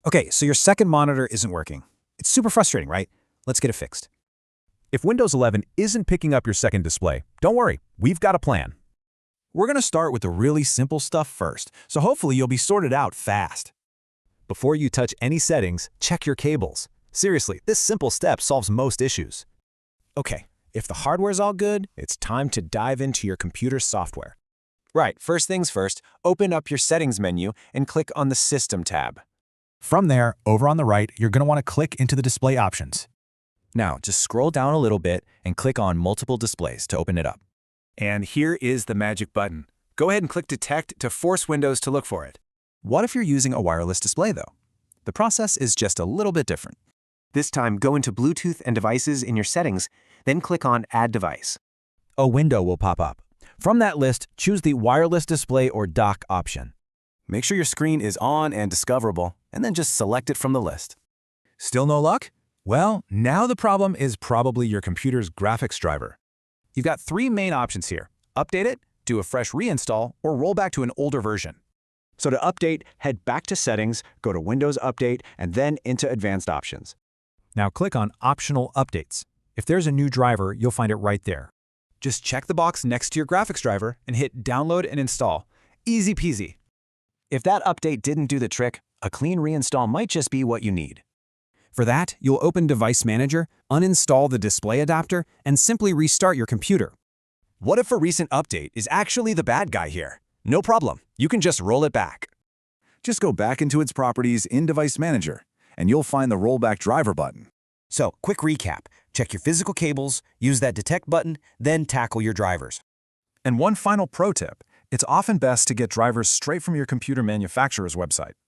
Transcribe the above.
Okay, so your second monitor isn't working. It's super frustrating, right? Let's get it fixed. If Windows 11 isn't picking up your second display, don't worry, we've got a plan. We're going to start with the really simple stuff first, so hopefully you'll be sorted out fast. Before you touch any settings, check your cables. Seriously, this simple step solves most issues. Okay, if the hardware's all good, it's time to dive into your computer's software. Right, first things first, open up your Settings menu and click on the System tab. From there, over on the right, you're going to want to click into the display options. Now, just scroll down a little bit and click on Multiple Displays to open it up. And here is the magic button. Go ahead and click Detect to force Windows to look for it. What if you're using a wireless display, though? The process is just a little bit different. This time, go into Bluetooth and Devices in your settings, then click on Add Device. A window will pop up. From that list, choose the Wireless Display or Dock option. Make sure your screen is on and discoverable, and then just select it from the list. Still no luck? Well, now the problem is probably your computer's graphics driver. You've got three main options here. Update it, do a fresh reinstall, or roll back to an older version. So to update, head back to Settings, go to Windows Update, and then into Advanced Options. Now click on Optional Updates. If there's a new driver, you'll find it right there. Just check the box next to your graphics driver and hit Download and Install. Easy peasy. If that update didn't do the trick, a clean reinstall might just be what you need. For that, you'll open Device Manager, uninstall the display adapter, and simply restart your computer. What if a recent update is actually the bad guy here? No problem, you can just roll it back. Just go back into its properties in Device Manager, and you'll find the Rollback Driver button. So, quick recap. Check your physical cables, use that Detect button, then tackle your drivers. And one final pro tip, it's often best to get drivers straight from your computer manufacturer's website.